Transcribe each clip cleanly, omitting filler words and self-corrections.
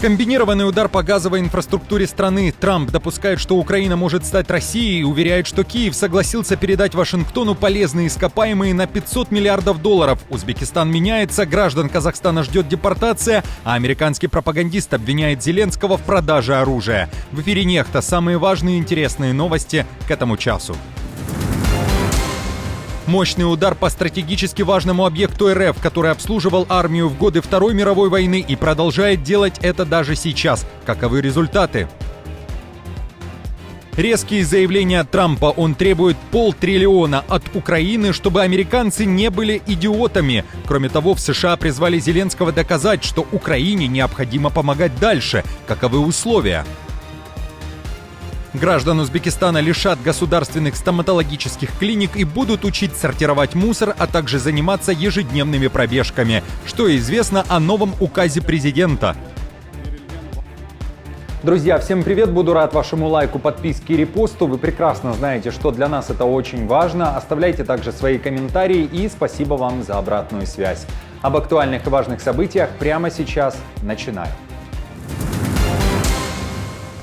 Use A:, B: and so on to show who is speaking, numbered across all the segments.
A: Комбинированный удар по газовой инфраструктуре страны. Трамп допускает, что Украина может стать Россией, и уверяет, что Киев согласился передать Вашингтону полезные ископаемые на $500 миллиардов. Узбекистан меняется, граждан Казахстана ждет депортация, а американский пропагандист обвиняет Зеленского в продаже оружия. В эфире «Нехта» самые важные и интересные новости к этому часу. Мощный удар по стратегически важному объекту РФ, который обслуживал армию в годы Второй мировой войны и продолжает делать это даже сейчас. Каковы результаты? Резкие заявления Трампа. Он требует $500 триллиона от Украины, чтобы американцы не были идиотами. Кроме того, в США призвали Зеленского доказать, что Украине необходимо помогать дальше. Каковы условия? Граждан Узбекистана лишат государственных стоматологических клиник и будут учить сортировать мусор, а также заниматься ежедневными пробежками. Что известно о новом указе президента? Друзья, всем привет! Буду рад вашему лайку, подписке и репосту. Вы прекрасно знаете, что для нас это очень важно. Оставляйте также свои комментарии и спасибо вам за обратную связь. Об актуальных и важных событиях прямо сейчас начинаем.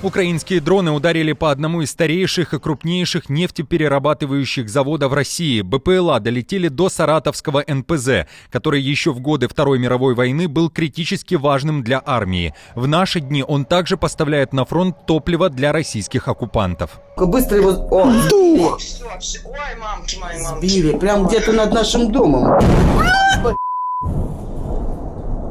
A: Украинские дроны ударили по одному из старейших и крупнейших нефтеперерабатывающих заводов России. БПЛА долетели до Саратовского НПЗ, который еще в годы Второй мировой войны был критически важным для армии. В наши дни он также поставляет на фронт топливо для российских оккупантов.
B: Быстро его... Дух! Сбили, прям где-то над нашим домом.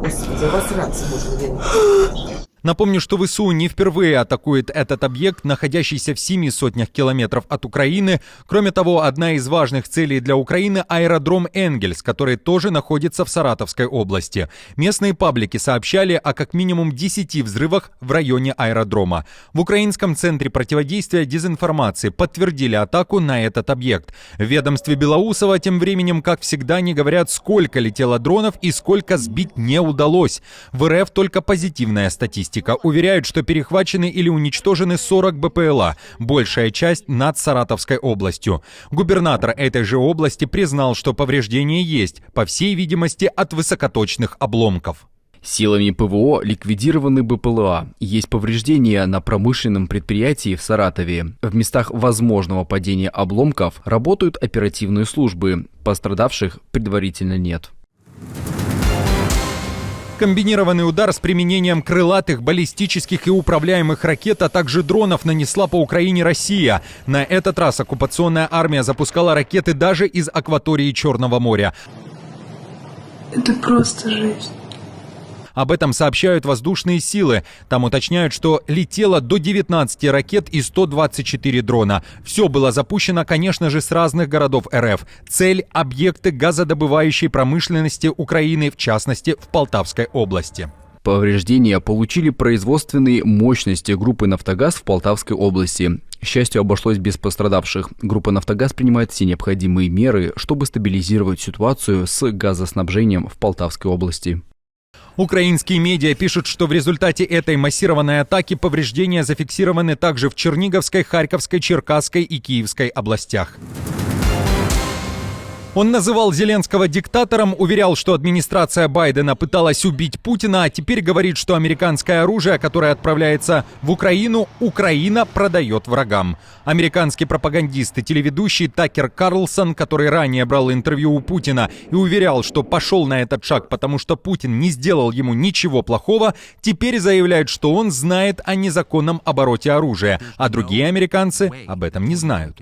B: Господи, обосраться можно.
A: Напомню, что ВСУ не впервые атакует этот объект, находящийся в 7 сотнях километров от Украины. Кроме того, одна из важных целей для Украины – аэродром Энгельс, который тоже находится в Саратовской области. Местные паблики сообщали о как минимум 10 взрывах в районе аэродрома. В Украинском центре противодействия дезинформации подтвердили атаку на этот объект. В ведомстве Белоусова тем временем, как всегда, не говорят, сколько летело дронов и сколько сбить не удалось. В РФ только позитивная статистика. Уверяют, что перехвачены или уничтожены 40 БПЛА, большая часть над Саратовской областью. Губернатор этой же области признал, что повреждения есть, по всей видимости, от высокоточных обломков.
C: Силами ПВО ликвидированы БПЛА. Есть повреждения на промышленном предприятии в Саратове. В местах возможного падения обломков работают оперативные службы. Пострадавших предварительно нет.
A: Комбинированный удар с применением крылатых, баллистических и управляемых ракет, а также дронов нанесла по Украине Россия. На этот раз оккупационная армия запускала ракеты даже из акватории Черного моря.
D: Это просто жесть.
A: Об этом сообщают воздушные силы. Там уточняют, что летело до 19 ракет и 124 дрона. Все было запущено, конечно же, с разных городов РФ. Цель – объекты газодобывающей промышленности Украины, в частности, в Полтавской области.
C: Повреждения получили производственные мощности группы «Нафтогаз» в Полтавской области. К счастью, обошлось без пострадавших. Группа «Нафтогаз» принимает все необходимые меры, чтобы стабилизировать ситуацию с газоснабжением в Полтавской области.
A: Украинские медиа пишут, что в результате этой массированной атаки повреждения зафиксированы также в Черниговской, Харьковской, Черкасской и Киевской областях. Он называл Зеленского диктатором, уверял, что администрация Байдена пыталась убить Путина, а теперь говорит, что американское оружие, которое отправляется в Украину, Украина продает врагам. Американский пропагандист и телеведущий Такер Карлсон, который ранее брал интервью у Путина и уверял, что пошел на этот шаг, потому что Путин не сделал ему ничего плохого, теперь заявляет, что он знает о незаконном обороте оружия, а другие американцы об этом не знают.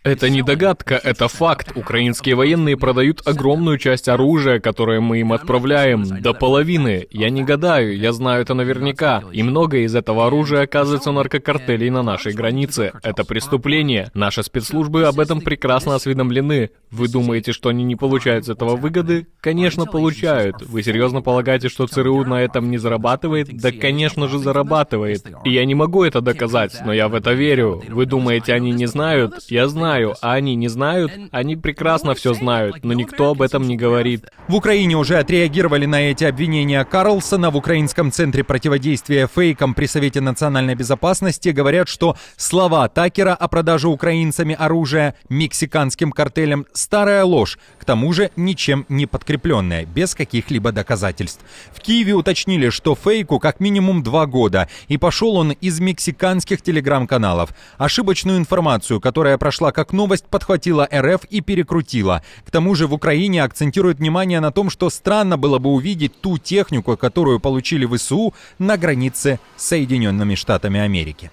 E: Это не догадка, это факт. Украинские военные продают огромную часть оружия, которое мы им отправляем, до половины. Я не гадаю, я знаю это наверняка. И многое из этого оружия оказывается у наркокартелей на нашей границе. Это преступление. Наши спецслужбы об этом прекрасно осведомлены. Вы думаете, что они не получают с этого выгоды? Конечно, получают. Вы серьезно полагаете, что ЦРУ на этом не зарабатывает? Да, конечно же, зарабатывает. И я не могу это доказать, но я в это верю. Вы думаете, они не знают? Я знаю, а они не знают? Они прекрасно все знают, но никто об этом не говорит.
A: В Украине уже отреагировали на эти обвинения Карлсона. В Украинском центре противодействия фейкам при Совете национальной безопасности говорят, что слова Такера о продаже украинцами оружия мексиканским картелям – старая ложь, к тому же ничем не подкрепленная, без каких-либо доказательств. В Киеве уточнили, что фейку как минимум 2 года, и пошел он из мексиканских телеграм-каналов. Ошибочную информацию, которая прошла как новость, подхватила РФ и перекрутила. К тому же в Украине акцентируют внимание на том, что странно было бы увидеть ту технику, которую получили ВСУ на границе с Соединенными Штатами Америки.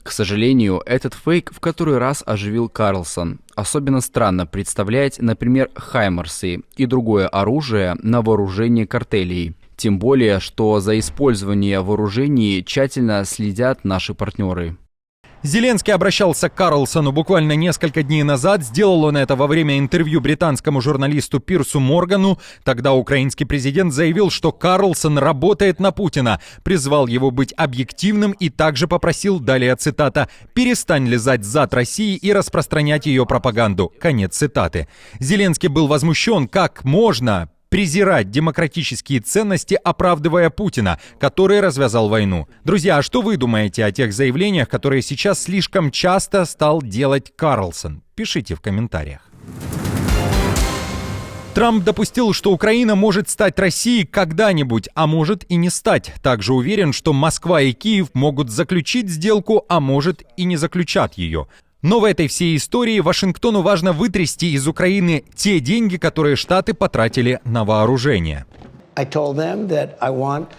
C: К сожалению, этот фейк в который раз оживил Карлсон. Особенно странно представлять, например, хаймерсы и другое оружие на вооружении картелей. Тем более, что за использование вооружений тщательно следят наши партнеры.
A: Зеленский обращался к Карлсону буквально несколько дней назад. Сделал он это во время интервью британскому журналисту Пирсу Моргану. Тогда украинский президент заявил, что Карлсон работает на Путина, призвал его быть объективным и также попросил, далее цитата, «перестань лизать зад России и распространять ее пропаганду». Конец цитаты. Зеленский был возмущен, как можно презирать демократические ценности, оправдывая Путина, который развязал войну. Друзья, а что вы думаете о тех заявлениях, которые сейчас слишком часто стал делать Карлсон? Пишите в комментариях. Трамп допустил, что Украина может стать Россией когда-нибудь, а может и не стать. Также уверен, что Москва и Киев могут заключить сделку, а может и не заключат ее. Но в этой всей истории Вашингтону важно вытрясти из Украины те деньги, которые Штаты потратили на вооружение.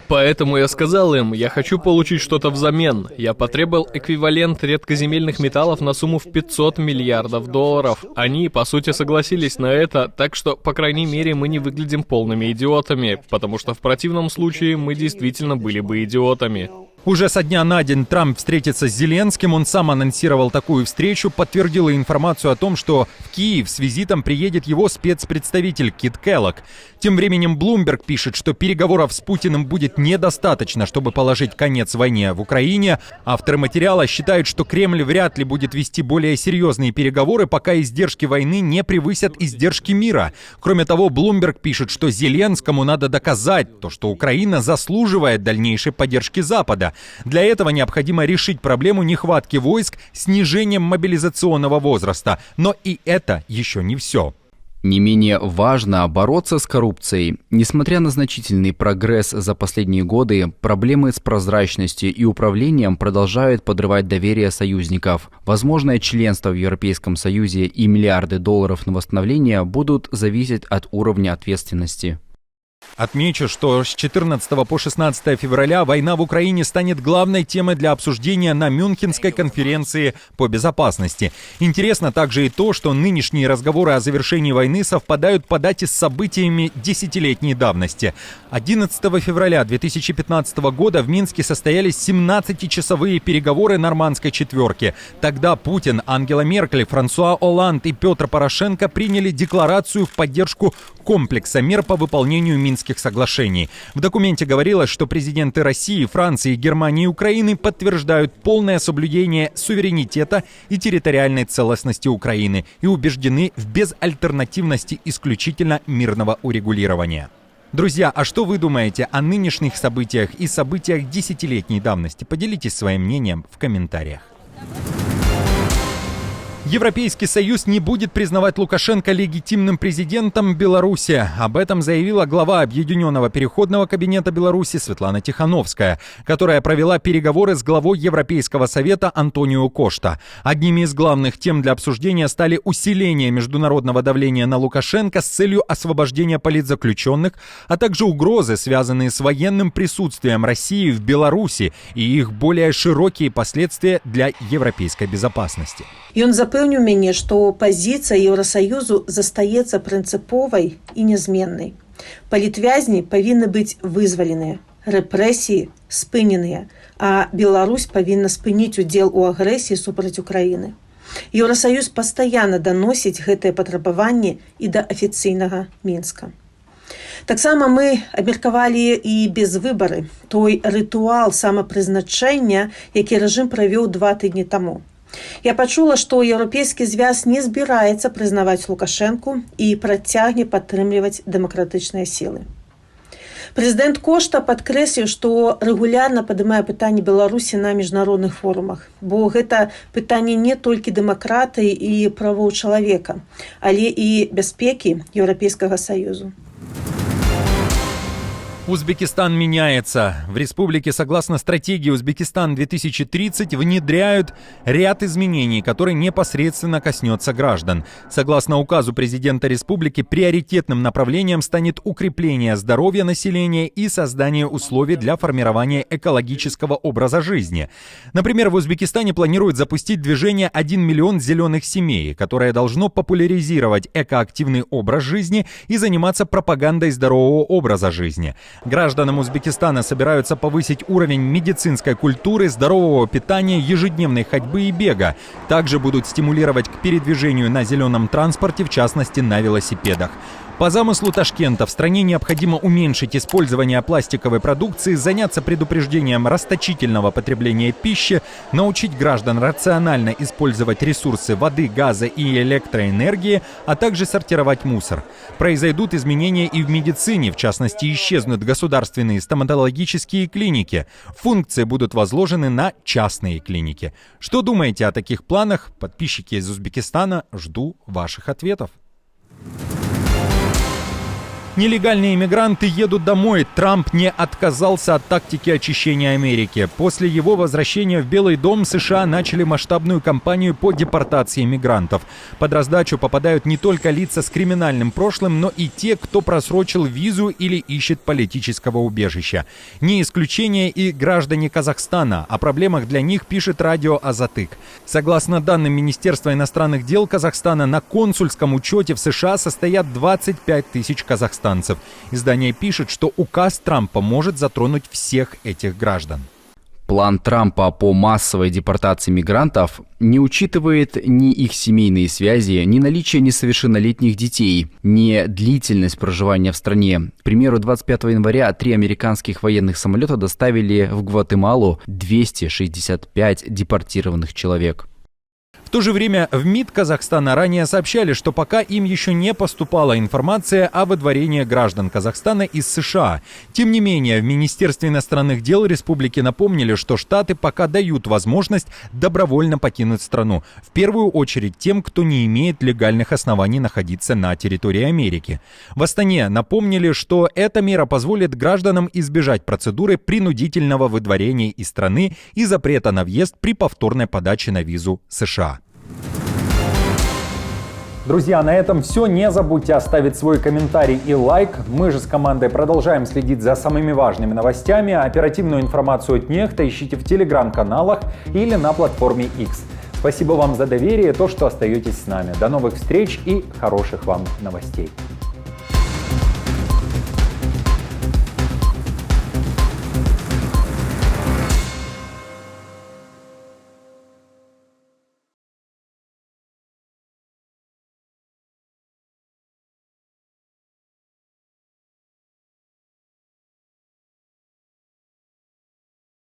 E: Поэтому я сказал им, я хочу получить что-то взамен. Я потребовал эквивалент редкоземельных металлов на сумму в $500 миллиардов. Они, по сути, согласились на это, так что, по крайней мере, мы не выглядим полными идиотами, потому что в противном случае мы действительно были бы идиотами.
A: Уже со дня на день Трамп встретится с Зеленским. Он сам анонсировал такую встречу, подтвердил информацию о том, что в Киев с визитом приедет его спецпредставитель Кит Келлог. Тем временем Bloomberg пишет, что переговоров с Путиным будет недостаточно, чтобы положить конец войне в Украине. Авторы материала считают, что Кремль вряд ли будет вести более серьезные переговоры, пока издержки войны не превысят издержки мира. Кроме того, Bloomberg пишет, что Зеленскому надо доказать то, что Украина заслуживает дальнейшей поддержки Запада. Для этого необходимо решить проблему нехватки войск снижением мобилизационного возраста. Но и это еще не все.
C: Не менее важно бороться с коррупцией. Несмотря на значительный прогресс за последние годы, проблемы с прозрачностью и управлением продолжают подрывать доверие союзников. Возможное членство в Европейском Союзе и миллиарды долларов на восстановление будут зависеть от уровня ответственности.
A: Отмечу, что с 14 по 16 февраля война в Украине станет главной темой для обсуждения на Мюнхенской конференции по безопасности. Интересно также и то, что нынешние разговоры о завершении войны совпадают по дате с событиями десятилетней давности. 11 февраля 2015 года в Минске состоялись 17-часовые переговоры Нормандской четверки. Тогда Путин, Ангела Меркель, Франсуа Олланд и Петр Порошенко приняли декларацию в поддержку комплекса мер по выполнению Минских соглашений. В документе говорилось, что президенты России, Франции, Германии и Украины подтверждают полное соблюдение суверенитета и территориальной целостности Украины и убеждены в безальтернативности исключительно мирного урегулирования. Друзья, а что вы думаете о нынешних событиях и событиях десятилетней давности? Поделитесь своим мнением в комментариях. Европейский Союз не будет признавать Лукашенко легитимным президентом Беларуси. Об этом заявила глава Объединенного переходного кабинета Беларуси Светлана Тихановская, которая провела переговоры с главой Европейского совета Антонио Кошта. Одними из главных тем для обсуждения стали усиление международного давления на Лукашенко с целью освобождения политзаключенных, а также угрозы, связанные с военным присутствием России в Беларуси и их более широкие последствия для европейской безопасности.
F: Ён запэўніў мяне, што пазіцыя Еўрасаюзу застаецца прынцыповай і нязменнай. Палітвязні павінны быць вызваленыя, рэпрэсіі спыненыя, а Беларусь павінна спыніць удзел у агрэсіі супраць Украіны. Еўрасаюз пастаянна даносіць гэтыя патрабаванні і да афіцыйнага Мінска. Таксама мы абмеркавалі і без выбары той рытуал самапрызначэння, які рэжым правёў 2 тыдні таму. Я пачула, што еўрапейскі звяз не збіраецца прызнаваць Лукашэнку і працягне падтрымліваць дэмакратычныя сілы. Прэзідэнт Кошта падкрэсліў, што рэгулярна падымае пытанне Беларусі на міжнародных форумах, бо гэта пытанне не толькі дэмакратыі і правоў чалавека, але і бяспекі Еўрапейскага Саюзу.
A: Узбекистан меняется. В республике, согласно стратегии Узбекистан-2030, внедряют ряд изменений, которые непосредственно коснется граждан. Согласно указу президента республики, приоритетным направлением станет укрепление здоровья населения и создание условий для формирования экологического образа жизни. Например, в Узбекистане планируют запустить движение «1 миллион зеленых семей», которое должно популяризировать экоактивный образ жизни и заниматься пропагандой здорового образа жизни. Гражданам Узбекистана собираются повысить уровень медицинской культуры, здорового питания, ежедневной ходьбы и бега. Также будут стимулировать к передвижению на зеленом транспорте, в частности на велосипедах. По замыслу Ташкента в стране необходимо уменьшить использование пластиковой продукции, заняться предупреждением расточительного потребления пищи, научить граждан рационально использовать ресурсы воды, газа и электроэнергии, а также сортировать мусор. Произойдут изменения и в медицине, в частности, исчезнут государственные стоматологические клиники. Функции будут возложены на частные клиники. Что думаете о таких планах? Подписчики из Узбекистана, жду ваших ответов. Нелегальные иммигранты едут домой. Трамп не отказался от тактики очищения Америки. После его возвращения в Белый дом США начали масштабную кампанию по депортации мигрантов. Под раздачу попадают не только лица с криминальным прошлым, но и те, кто просрочил визу или ищет политического убежища. Не исключение и граждане Казахстана. О проблемах для них пишет радио «Азатык». Согласно данным Министерства иностранных дел Казахстана, на консульском учете в США состоят 25 тысяч казахстанцев. Издание пишет, что указ Трампа может затронуть всех этих граждан.
C: План Трампа по массовой депортации мигрантов не учитывает ни их семейные связи, ни наличие несовершеннолетних детей, ни длительность проживания в стране. К примеру, 25 января 3 американских военных самолета доставили в Гватемалу 265 депортированных человек.
A: В то же время в МИД Казахстана ранее сообщали, что пока им еще не поступала информация о выдворении граждан Казахстана из США. Тем не менее, в Министерстве иностранных дел республики напомнили, что штаты пока дают возможность добровольно покинуть страну. В первую очередь тем, кто не имеет легальных оснований находиться на территории Америки. В Астане напомнили, что эта мера позволит гражданам избежать процедуры принудительного выдворения из страны и запрета на въезд при повторной подаче на визу США. Друзья, на этом все. Не забудьте оставить свой комментарий и лайк. Мы же с командой продолжаем следить за самыми важными новостями. Оперативную информацию от Нехта ищите в телеграм-каналах или на платформе X. Спасибо вам за доверие и то, что остаетесь с нами. До новых встреч и хороших вам новостей.